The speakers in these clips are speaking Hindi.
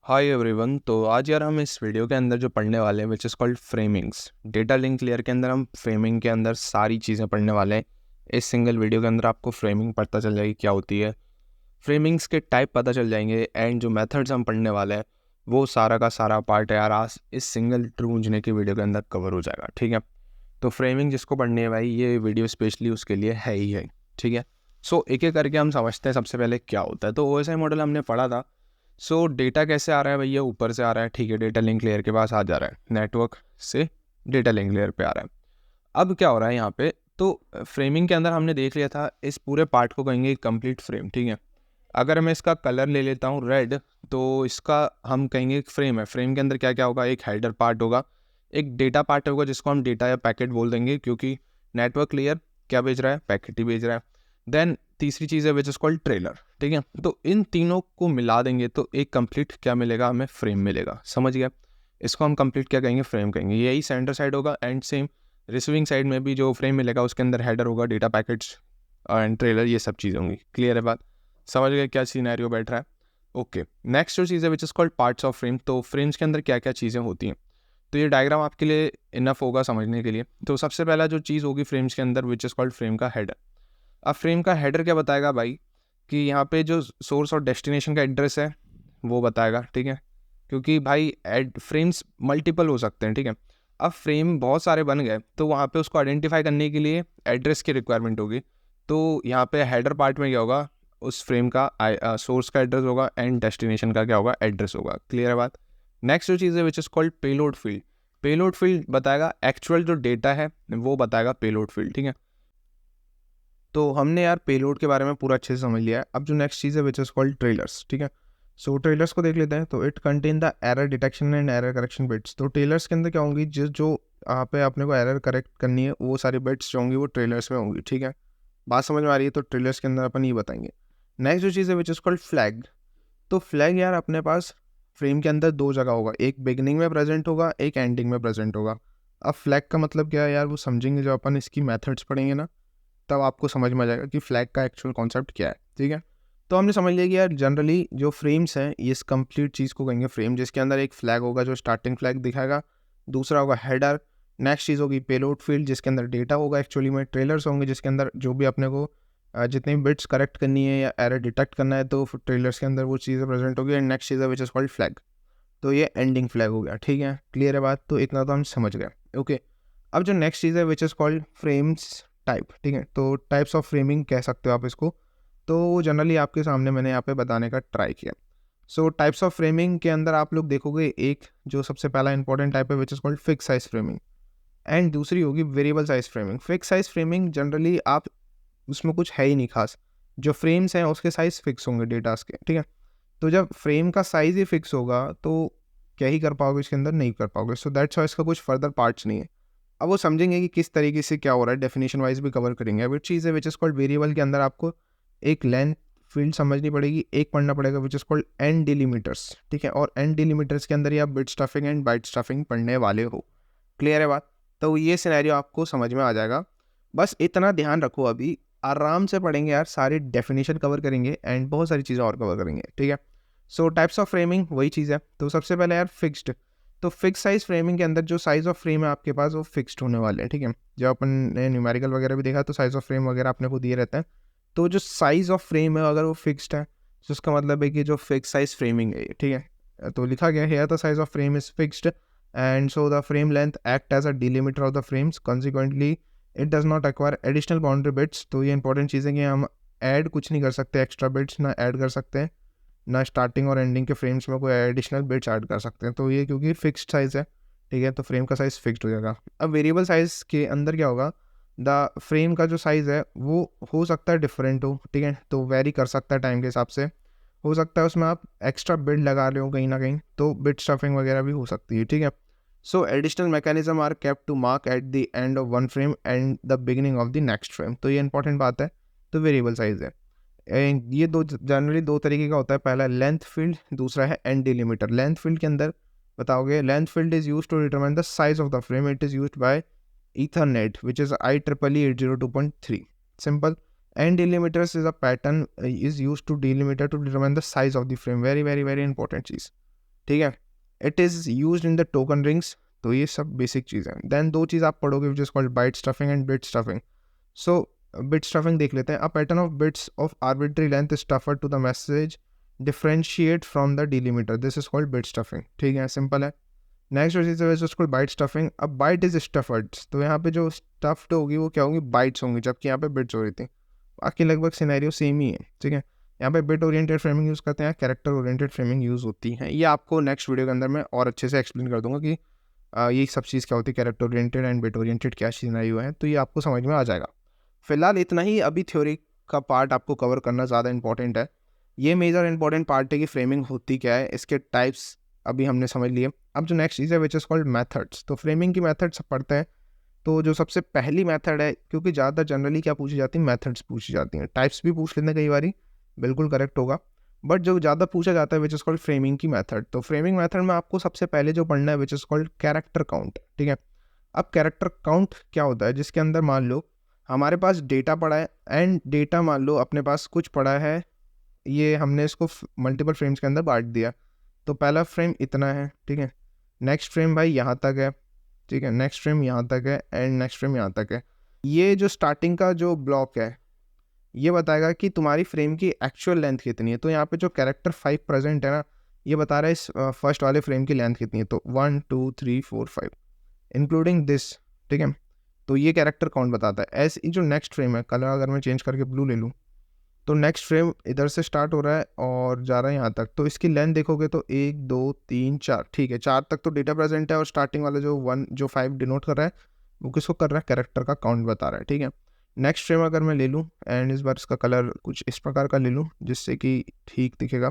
Hi everyone. तो आज यार हम इस वीडियो के अंदर जो पढ़ने वाले हैं which is called framings. Data link layer के अंदर हम फ्रेमिंग के अंदर सारी चीज़ें पढ़ने वाले हैं। इस सिंगल वीडियो के अंदर आपको फ्रेमिंग पता चल जाएगी क्या होती है, फ्रेमिंग्स के टाइप पता चल जाएंगे, एंड जो मेथड्स हम पढ़ने वाले हैं वो सारा का सारा पार्ट है यार आज इस सिंगल ट्रूंजने की वीडियो के अंदर कवर हो जाएगा। ठीक है, तो फ्रेमिंग जिसको पढ़नी है भाई ये वीडियो स्पेशली उसके लिए है ही है। ठीक है, सो एक एक करके हम समझते हैं सबसे पहले क्या होता है। तो OSI मॉडल हमने पढ़ा था। सो डेटा कैसे आ रहा है भैया, ऊपर से आ रहा है। ठीक है, डेटा लिंक लेयर के पास आ जा रहा है, नेटवर्क से डेटा लिंक लेयर पे आ रहा है। अब क्या हो रहा है यहाँ पे, तो फ्रेमिंग के अंदर हमने देख लिया था इस पूरे पार्ट को कहेंगे कंप्लीट फ्रेम। ठीक है, अगर मैं इसका कलर ले लेता हूँ रेड, तो इसका हम कहेंगे एक फ्रेम है। फ्रेम के अंदर क्या क्या होगा, एक हेडर पार्ट होगा, एक डेटा पार्ट होगा जिसको हम डेटा या पैकेट बोल देंगे, क्योंकि नेटवर्क लेयर क्या भेज रहा है, पैकेट ही भेज रहा है। देन तीसरी चीज़ है विच इज़ कॉल्ड ट्रेलर। ठीक है, तो इन तीनों को मिला देंगे तो एक कंप्लीट क्या मिलेगा, हमें फ्रेम मिलेगा। समझ गया, इसको हम कंप्लीट क्या कहेंगे, फ्रेम कहेंगे। यही सेंटर साइड होगा, एंड सेम रिसीविंग साइड में भी जो फ्रेम मिलेगा उसके अंदर हेडर होगा, डेटा पैकेट्स एंड ट्रेलर, ये सब चीज़ें होंगी। क्लियर है बात, समझ गए क्या सिनेरियो बैठ रहा है। ओके, नेक्स्ट जो चीज़ है विच is called parts of frame. तो फ्रेम्स के अंदर क्या क्या चीज़ें होती हैं, तो ये डायग्राम आपके लिए इनफ होगा समझने के लिए। तो सबसे पहला जो चीज़ होगी फ्रेम्स के अंदर विच इज़ कॉल्ड फ्रेम का हेडर। अब फ्रेम का हेडर क्या बताएगा भाई, कि यहाँ पे जो सोर्स और डेस्टिनेशन का एड्रेस है वो बताएगा। ठीक है, क्योंकि भाई फ्रेम्स मल्टीपल हो सकते हैं। ठीक है, अब फ्रेम बहुत सारे बन गए तो वहाँ पे उसको आइडेंटिफाई करने के लिए एड्रेस की रिक्वायरमेंट होगी। तो यहाँ पे हेडर पार्ट में क्या होगा, उस फ्रेम का सोर्स का एड्रेस होगा एंड डेस्टिनेशन का क्या होगा, एड्रेस होगा। क्लियर है बात। नेक्स्ट जो चीज़ है विच is called payload field. Payload field बताएगा एक्चुअल जो डेटा है वो बताएगा पेलोड फील्ड। ठीक है, तो हमने यार पेलोड के बारे में पूरा अच्छे से समझ लिया है। अब जो नेक्स्ट चीज़ है विच इज़ कॉल्ड ट्रेलर्स। ठीक है, सो ट्रेलर्स को देख लेते हैं। तो it contain the error detection and error correction bits. तो ट्रेलर्स के अंदर क्या होंगी, जिस जो यहाँ पे अपने को एरर करेक्ट करनी है वो सारी बिट्स जो होंगी वो ट्रेलर्स में होंगी। ठीक है, बात समझ में आ रही है। तो ट्रेलर्स के अंदर अपन ये बताएंगे। नेक्स्ट जो चीज़ है विच इज़ कॉल्ड फ्लैग। तो फ्लैग यार अपने पास फ्रेम के अंदर दो जगह होगा, एक बिगिनिंग में प्रेजेंट होगा, एक एंडिंग में प्रेजेंट होगा। अब फ्लैग का मतलब क्या है यार, वो समझेंगे जब अपन इसकी मेथड्स पढ़ेंगे ना, तब आपको समझ में आ जाएगा कि फ्लैग का एक्चुअल कॉन्सेप्ट क्या है। ठीक है, तो हमने समझ लिया कि यार जनरली जो फ्रेम्स हैं इस कंप्लीट चीज़ को कहेंगे फ्रेम, जिसके अंदर एक फ्लैग होगा जो स्टार्टिंग फ्लैग दिखाएगा, दूसरा होगा हेडर, नेक्स्ट चीज़ होगी पेलोड फील्ड जिसके अंदर डेटा होगा एक्चुअली में, ट्रेलर्स होंगे जिसके अंदर जो भी अपने को जितनी बिट्स करेक्ट करनी है या एरर डिटेक्ट करना है तो ट्रेलर्स के अंदर वो चीज़ें प्रेजेंट होगी, एंड नेक्स्ट चीज़ है विच इज़ कॉल्ड फ्लैग। तो ये एंडिंग फ्लैग हो गया। ठीक है, क्लियर है बात, तो इतना तो हम समझ गए। ओके, अब जो नेक्स्ट चीज़ है विच इज़ कॉल्ड फ्रेम्स टाइप। ठीक है, तो टाइप्स ऑफ फ्रेमिंग कह सकते हो आप इसको। तो जनरली आपके सामने मैंने यहाँ पे बताने का ट्राई किया। सो टाइप्स ऑफ फ्रेमिंग के अंदर आप लोग देखोगे एक जो सबसे पहला इंपॉर्टेंट टाइप है विच is called fix size framing, and दूसरी होगी variable size framing. Fix size framing generally आप उसमें कुछ है ही नहीं खास, जो फ्रेम्स हैं उसके साइज फिक्स होंगे डेटास के। ठीक है, तो जब फ्रेम का साइज ही फिक्स होगा तो क्या ही कर पाओगे इसके अंदर, नहीं कर पाओगे। सो दैट्स वाई इसका कुछ फर्दर पार्ट्स नहीं है। अब वो समझेंगे कि किस तरीके से क्या हो रहा है, डेफिनेशन वाइज भी कवर करेंगे। अब एक चीज़ है विच इज़ कॉल्ड वेरिएबल के अंदर आपको एक लेंथ फील्ड समझनी पड़ेगी, एक पढ़ना पड़ेगा which is called N delimiters. ठीक है, और एन डिलीमीटर्स के अंदर ही आप bit stuffing and byte stuffing पढ़ने वाले हो। क्लियर है बात, तो ये सिनेरियो आपको समझ में आ जाएगा। बस इतना ध्यान रखो, अभी आराम से पढ़ेंगे यार, सारी डेफिनेशन कवर करेंगे एंड बहुत सारी चीज़ें और कवर करेंगे। ठीक है, सो टाइप्स ऑफ फ्रेमिंग वही चीज़ है। तो सबसे पहले यार फिक्स्ड। तो फिक्स साइज फ्रेमिंग के अंदर जो साइज ऑफ फ्रेम है आपके पास वो फिक्स्ड होने वाले हैं। ठीक है, जब अपन ने न्यूमेरिकल वगैरह भी देखा तो साइज ऑफ फ्रेम वगैरह अपने को दिए रहते हैं। तो जो साइज ऑफ फ्रेम है अगर वो फिक्स्ड है तो उसका मतलब है कि जो फिक्स साइज फ्रेमिंग है। ठीक है, तो लिखा गया है the size of frame is fixed and so the frame length act as a delimiter of the frames, consequently it does not acquire additional boundary bits. तो ये इंपॉर्टेंट चीज़ है कि हम ऐड कुछ नहीं कर सकते, एक्स्ट्रा बिट्स ना ऐड कर सकते हैं, ना स्टार्टिंग और एंडिंग के फ्रेम्स में कोई एडिशनल बिट्स ऐड कर सकते हैं। तो ये क्योंकि फिक्स्ड साइज़ है। ठीक है, तो फ्रेम का साइज़ फिक्स्ड हो जाएगा। अब वेरिएबल साइज़ के अंदर क्या होगा, द फ्रेम का जो साइज़ है वो हो सकता है डिफरेंट हो। ठीक है, तो वेरी कर सकता है टाइम के हिसाब से, हो सकता है उसमें आप एक्स्ट्रा बिट लगा रहे हो कहीं ना कहीं, तो बिट स्टफिंग वगैरह भी हो सकती है। ठीक है, so additional mechanism are kept to mark at the end of one frame and the beginning of the next frame. तो ये इंपॉर्टेंट बात है। तो वेरिएबल साइज़ है, ये दो जनरली दो तरीके का होता है, पहला लेंथ फील्ड, दूसरा है एन डिलीमीटर। लेंथ फील्ड के अंदर बताओगे, length field is used to determine the size of the frame, it is used by Ethernet which is IEEE 802.3 simple. An delimiters is a pattern is used to delimiter to determine the size of the frame, very very very important चीज़। ठीक है। It is used in the token rings. तो ये सब बेसिक चीज़ है। देन 2 चीज़ आप पढ़ोगे which is called byte stuffing and bit stuffing. So bit stuffing देख लेते हैं। A pattern of bits of arbitrary length stuffer to the message differentiate from the delimiter, this is called bit stuffing. ठीक है, सिंपल है। नेक्स्ट चीज़ है उसको बाइट स्टफिंग। अब बाइट इज स्टफर्ड, तो यहाँ पे जो स्टफ्ड होगी वो क्या होगी, बाइट्स होंगी, जबकि यहाँ पे बिट्स हो रही थी। बाकी लगभग सिनेरियो सेम ही है। ठीक है, यहाँ पे बिट ओरिएंटेड फ्रेमिंग यूज़ करते हैं, कैरेक्टर ओरिएंटेड फ्रेमिंग यूज़ होती है। ये आपको नेक्स्ट वीडियो के अंदर मैं और अच्छे से एक्सप्लेन कर दूंगा कि ये सब चीज़ क्या होती है, character oriented and bit oriented क्या सिनेरियो है, तो ये आपको समझ में आ जाएगा। फिलहाल इतना ही अभी थ्योरी का पार्ट आपको कवर करना ज़्यादा इंपॉर्टेंट है। ये मेजर इंपॉर्टेंट पार्ट है कि फ्रेमिंग होती क्या है, इसके टाइप्स अभी हमने समझ लिए। अब जो नेक्स्ट चीज़ है विच इज़ कॉल्ड मेथड्स। तो फ्रेमिंग की मेथड्स पढ़ते हैं। तो जो सबसे पहली मेथड है, क्योंकि ज़्यादा जनरली क्या पूछी जाती है, मेथड्स पूछी जाती हैं। टाइप्स भी पूछ लेते हैं कई बारी, बिल्कुल करेक्ट होगा, बट जो ज़्यादा पूछा जाता है विच इज़ कॉल्ड फ्रेमिंग की मेथड। तो फ्रेमिंग मेथड में आपको सबसे पहले जो पढ़ना है विच इज़ कॉल्ड कैरेक्टर काउंट। ठीक है, अब कैरेक्टर काउंट क्या होता है, जिसके अंदर मान लो हमारे पास डेटा पड़ा है एंड डेटा मान लो अपने पास कुछ पड़ा है, ये हमने इसको मल्टीपल फ्रेम्स के अंदर बांट दिया। तो पहला फ्रेम इतना है, ठीक है, नेक्स्ट फ्रेम भाई यहाँ तक है, ठीक है, नेक्स्ट फ्रेम यहाँ तक है एंड नेक्स्ट फ्रेम यहाँ तक है। ये जो स्टार्टिंग का जो ब्लॉक है ये बताएगा कि तुम्हारी फ्रेम की एक्चुअल लेंथ कितनी है। तो यहाँ पे जो कैरेक्टर 5 प्रेजेंट है ना, ये बता रहा है इस फर्स्ट वाले फ्रेम की लेंथ कितनी है। तो 1 2 3 4 5 इंक्लूडिंग दिस। ठीक है, तो ये कैरेक्टर काउंट बताता है। ऐसे जो नेक्स्ट फ्रेम है, कलर अगर मैं चेंज करके ब्लू ले लूँ, तो नेक्स्ट फ्रेम इधर से स्टार्ट हो रहा है और जा रहा है यहाँ तक। तो इसकी लेंथ देखोगे तो 1 2 3 4, ठीक है, 4 तक तो डेटा प्रेजेंट है और स्टार्टिंग वाला जो 5 डिनोट कर रहा है वो किसको कर रहा है, कैरेक्टर का काउंट बता रहा है। ठीक है, नेक्स्ट फ्रेम अगर मैं ले लूँ एंड इस बार इसका कलर कुछ इस प्रकार का ले लूँ जिससे कि ठीक दिखेगा।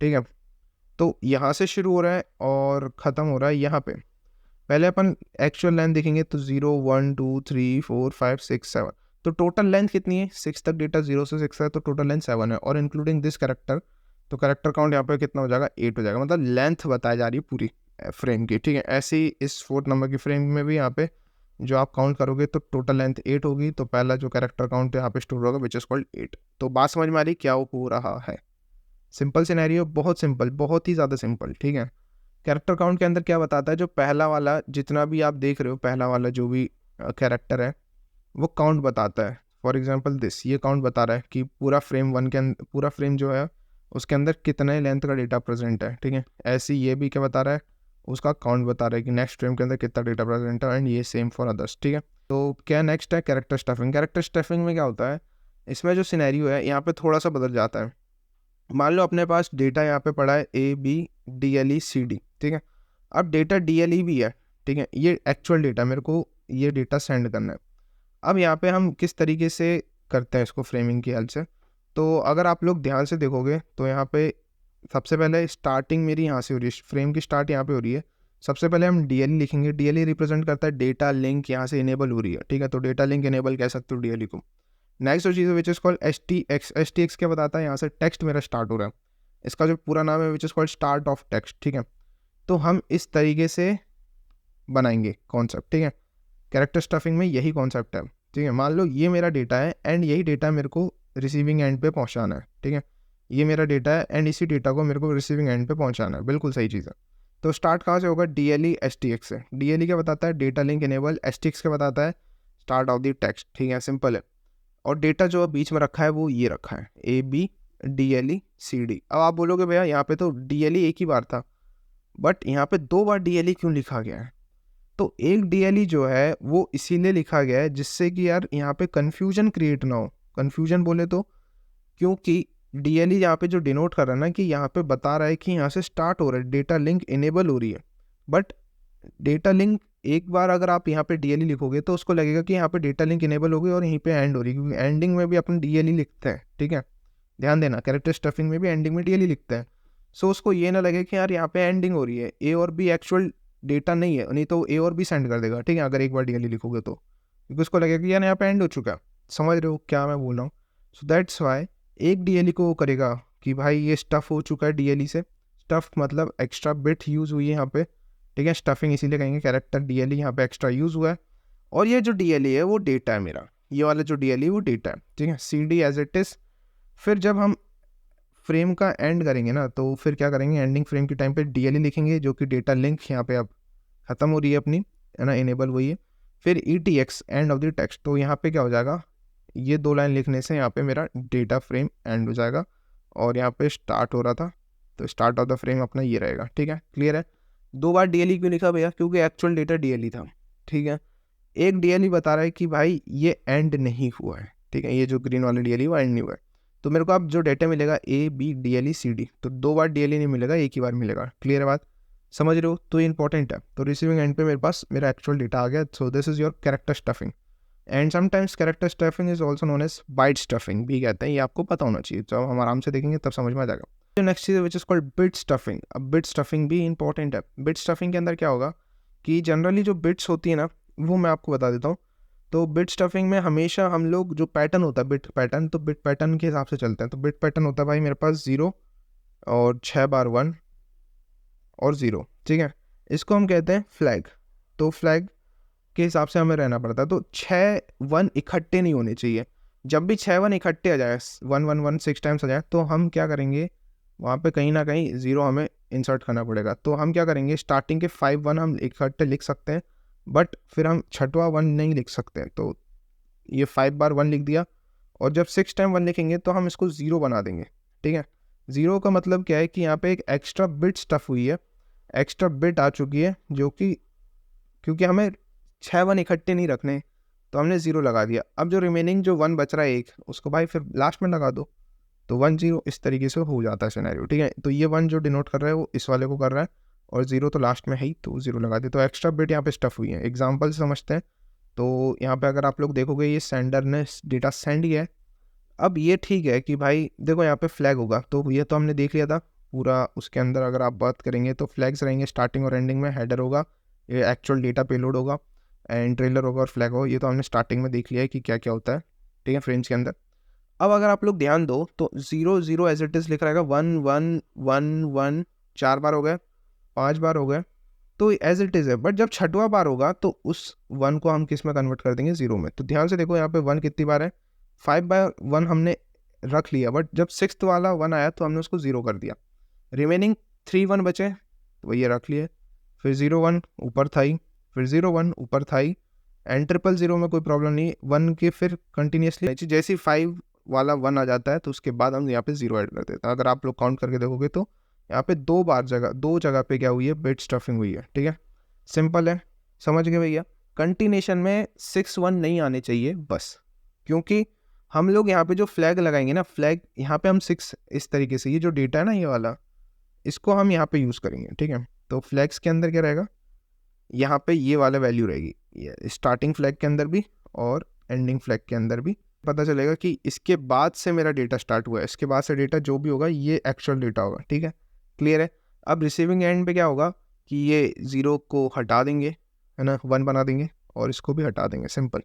ठीक है, तो यहाँ से शुरू हो रहा है और ख़त्म हो रहा है यहाँ पे। पहले अपन एक्चुअल लेंथ देखेंगे तो 0 1 2 3 4 5 6 7, तो टोटल लेंथ कितनी है, 6 तक डेटा 0 से 6 है, तो टोटल लेंथ 7 है और इंक्लूडिंग दिस कैरेक्टर, तो कैरेक्टर काउंट यहाँ पे कितना हो जाएगा, 8 हो जाएगा। मतलब लेंथ बताई जा रही है पूरी फ्रेम की। ठीक है, ऐसे ही इस 4th नंबर की फ्रेम में भी यहाँ पे जो आप काउंट करोगे तो टोटल लेंथ 8 होगी। तो पहला जो कैरेक्टर काउंट यहाँ पे स्टोर होगा विच इज कॉल्ड 8। तो बात समझ में आ रही क्या हो रहा है। सिंपल सिनेरियो, बहुत सिंपल, बहुत ही ज़्यादा सिंपल। ठीक है, कैरेक्टर काउंट के अंदर क्या बताता है, जो पहला वाला जितना भी आप देख रहे हो, पहला वाला जो भी कैरेक्टर है वो काउंट बताता है। फॉर एग्जांपल दिस, ये काउंट बता रहा है कि पूरा फ्रेम 1 के अंदर, पूरा फ्रेम जो है उसके अंदर कितने लेंथ का डेटा प्रेजेंट है। ठीक है, ऐसे ये भी क्या बता रहा है, उसका काउंट बता रहा है कि नेक्स्ट फ्रेम के अंदर कितना डेटा प्रेजेंट है एंड ये सेम फॉर अदर्स। ठीक है, तो क्या नेक्स्ट है कैरेक्टर स्टफिंग। कैरेक्टर स्टफिंग में क्या होता है, इसमें जो सिनेरियो है यहाँ पे थोड़ा सा बदल जाता है। मान लो अपने पास डेटा यहाँ पे पड़ा है ABDLECD। ठीक है, अब डेटा DLE भी है। ठीक है, ये एक्चुअल डेटा, मेरे को ये डेटा सेंड करना है। अब यहाँ पे हम किस तरीके से करते हैं इसको फ्रेमिंग की हेल्प से, तो अगर आप लोग ध्यान से देखोगे तो यहाँ पे सबसे पहले स्टार्टिंग मेरी यहाँ से हो रही है, फ्रेम की स्टार्ट यहाँ पे हो रही है। सबसे पहले हम DLE लिखेंगे। DLE रिप्रेजेंट करता है डेटा लिंक, यहाँ से इनेबल हो रही है। ठीक है, तो डेटा लिंक इनेबल कह सकते हो DLE को। नेक्स्ट जो चीज़ है विच इज़ कॉल्ड STX। STX क्या बताता है, यहाँ से टेक्स्ट मेरा स्टार्ट हो रहा है, इसका जो पूरा नाम है विच is called start of text. ठीक है, तो हम इस तरीके से बनाएंगे कॉन्सेप्ट। ठीक है, कैरेक्टर स्टफिंग में यही कॉन्सेप्ट है। ठीक है, मान लो ये मेरा डेटा है एंड यही डेटा मेरे को रिसीविंग एंड पे पहुंचाना है। ठीक है, ये मेरा डेटा है एंड इसी डेटा को मेरे को रिसीविंग एंड पे पहुंचाना है, बिल्कुल सही चीज़ है। तो स्टार्ट कहाँ से होगा, DLE STX से। DLE क्या बताता है, डेटा लिंक इनेबल। STX क्या बताता है, स्टार्ट ऑफ द टेक्स्ट। ठीक है, सिंपल है। और डेटा जो बीच में रखा है वो ये रखा है ABDLECD। अब आप बोलोगे भैया यहाँ पे तो DLE एक ही बार था, बट यहाँ पे 2 बार DLE क्यों लिखा गया है। तो एक DLE जो है वो इसीलिए लिखा गया है जिससे कि यार यहाँ पे कन्फ्यूजन क्रिएट ना हो। कन्फ्यूजन बोले तो क्योंकि DLE यहाँ पे जो डिनोट कर रहा है ना, कि यहाँ पे बता रहा है कि यहाँ से स्टार्ट हो रहा है, डेटा लिंक इनेबल हो रही है, बट डेटा लिंक एक बार अगर आप यहाँ पे DLE लिखोगे तो उसको लगेगा कि यहाँ पे डेटा लिंक इनेबल हो गई और यहीं पे एंड हो रही है, क्योंकि एंडिंग में भी अपन DLE लिखते हैं। ठीक है, ध्यान देना, कैरेक्टर स्टफिंग में भी एंडिंग में DLE लिखते हैं। सो उसको ये ना लगे कि यार यहाँ पे एंडिंग हो रही है, A और B एक्चुअल डेटा नहीं है, नहीं तो A और B सेंड कर देगा। ठीक है, अगर एक बार DLE लिखोगे तो, क्योंकि उसको लगेगा कि यार यहाँ पे एंड हो चुका है। समझ रहे हो क्या मैं बोल रहा हूँ। सो दैट्स वाई एक DLE को वो करेगा कि भाई ये स्टफ हो चुका है DLE से। स्टफ मतलब एक्स्ट्रा बिट यूज़ हुई है यहाँ पे। ठीक है, स्टफिंग इसीलिए कहेंगे, कैरेक्टर DLE यहाँ पे एक्स्ट्रा यूज़ हुआ है और ये जो DLE है वो डेटा है मेरा, ये वाला जो DLE वो डेटा है। ठीक है, CD एज इट इज़। फिर जब हम फ्रेम का एंड करेंगे ना, तो फिर क्या करेंगे, एंडिंग फ्रेम के टाइम पे DLE लिखेंगे, जो कि डेटा लिंक यहाँ पे अब ख़त्म हो रही है अपनी, है ना, इनेबल हुई है। फिर ETX end of the text, तो यहाँ पे क्या हो जाएगा, ये 2 लाइन लिखने से यहाँ पे मेरा डेटा फ्रेम एंड हो जाएगा। और यहाँ पे स्टार्ट हो रहा था, तो स्टार्ट ऑफ द फ्रेम अपना ये रहेगा। ठीक है, क्लियर है। 2 बार DLE क्यों लिखा भैया, क्योंकि एक्चुअल डेटा DLE था। ठीक है, एक DLE बता रहा है कि भाई ये एंड नहीं हुआ है। ठीक है, ये जो ग्रीन वाला DLE वो एंड नहीं हुआ है, तो मेरे को अब जो डेटा मिलेगा AB DLE CD, तो 2 बार DLE नहीं मिलेगा, एक ही बार मिलेगा। क्लियर है बात, समझ रहे हो, तो ये इंपॉर्टेंट है। तो रिसीविंग एंड पे मेरे पास मेरा एक्चुअल डेटा आ गया। So this is your character stuffing, and sometimes character stuffing is also known as byte stuffing भी कहते हैं। ये आपको पता होना चाहिए, जब हम आराम से देखेंगे तब समझ में आ जाएगा। Next cheese which is called bit stuffing. अब बिट स्टफिंग भी इंपॉर्टेंट है। बिट स्टफिंग के अंदर क्या होगा कि जनरली जो बिट्स होती है ना, वो मैं आपको बता देता हूँ। तो बिट स्टफिंग में हमेशा हम लोग जो पैटर्न होता है बिट पैटर्न, तो बिट पैटर्न के हिसाब से चलते हैं। तो बिट पैटर्न होता है भाई मेरे पास 0 और 6 बार 1 और 0। ठीक है, इसको हम कहते हैं फ्लैग। तो फ्लैग के हिसाब से हमें रहना पड़ता है। तो 6 1 इकट्ठे नहीं होने चाहिए। जब भी 6 1 इकट्ठे आ जाए, 1 1 1 6 टाइम्स आ जाए, तो हम क्या करेंगे, वहाँ पे कहीं ना कहीं 0 हमें इंसर्ट करना पड़ेगा। तो हम क्या करेंगे, स्टार्टिंग के 5 1 हम इकट्ठे लिख सकते हैं, बट फिर हम 6वां 1 नहीं लिख सकते हैं। तो ये 5 बार 1 लिख दिया, और जब 6 टाइम 1 लिखेंगे तो हम इसको 0 बना देंगे। ठीक है, 0 का मतलब क्या है कि यहाँ पे एक एक्स्ट्रा बिट स्टफ हुई है, एक्स्ट्रा बिट आ चुकी है, जो कि क्योंकि हमें 6 1 इकट्ठे नहीं रखने, तो हमने 0 लगा दिया। अब जो रिमेनिंग जो 1 बच रहा है एक, उसको भाई फिर लास्ट में लगा दो, तो 1 0 इस तरीके से हो जाता है सिनेरियो। ठीक है, तो ये 1 जो डिनोट कर रहा है वो इस वाले को कर रहा है, और 0 तो लास्ट में है ही, तो 0 लगा दिया। तो एक्स्ट्रा बिट यहाँ पे स्टफ हुई है। एग्जाम्पल से समझते हैं। तो यहाँ पे अगर आप लोग देखोगे, ये सेंडर ने डेटा सेंड किया है। अब ये ठीक है कि भाई देखो यहाँ पे फ्लैग होगा, तो ये तो हमने देख लिया था पूरा। उसके अंदर अगर आप बात करेंगे तो फ्लैग्स रहेंगे स्टार्टिंग और एंडिंग में। हेडर होगा, ये एक्चुअल डेटा पेलोड होगा, एंड ट्रेलर होगा, और फ्लैग होगा। ये तो हमने स्टार्टिंग में देख लिया है कि क्या क्या होता है। ठीक है, फ्रेम्स के अंदर। अब अगर आप लोग ध्यान दो तो 0 0 एज इट इज लिख रहेगा, 1 1 1 1 4 बार हो गए, 5 बार हो गए, तो एज इट इज है। बट जब 6वां बार होगा तो उस 1 को हम किस में कन्वर्ट कर देंगे, 0 में। तो ध्यान से देखो यहाँ पे 1 कितनी बार है, 5 बार 1 हमने रख लिया, बट जब 6th वाला 1 आया तो हमने उसको 0 कर दिया। रिमेनिंग 3 1 बचे, तो ये रख लिए। फिर 0 1 ऊपर था ही, फिर 0 1 ऊपर था ही, एंड 0 0 में कोई प्रॉब्लम नहीं। 1 के फिर कंटिन्यूसली जैसे 5 वाला 1 आ जाता है, तो उसके बाद हम यहाँ पे 0 ऐड कर देते हैं। अगर आप लोग काउंट करके देखोगे तो यहाँ पे 2 जगह पे क्या हुई है, बिट स्टफिंग हुई है। ठीक है, सिंपल है, समझ गए भैया। कंटिन्यूशन में 6 1 नहीं आने चाहिए बस, क्योंकि हम लोग यहाँ पे जो फ्लैग लगाएंगे ना, फ्लैग यहाँ पे हम 6 इस तरीके से, ये जो डेटा है ना ये वाला, इसको हम यहाँ पे यूज़ करेंगे। ठीक है, तो फ्लैग्स के अंदर क्या रहेगा, यहाँ पे ये वाला वैल्यू रहेगी, ये स्टार्टिंग फ्लैग के अंदर भी और एंडिंग फ्लैग के अंदर भी। पता चलेगा कि इसके बाद से मेरा डेटा स्टार्ट हुआ है, इसके बाद से डेटा जो भी होगा ये एक्चुअल डेटा होगा। ठीक है, क्लियर है। अब रिसीविंग एंड पे क्या होगा कि ये 0 को हटा देंगे, है ना, 1 बना देंगे, और इसको भी हटा देंगे, सिंपल।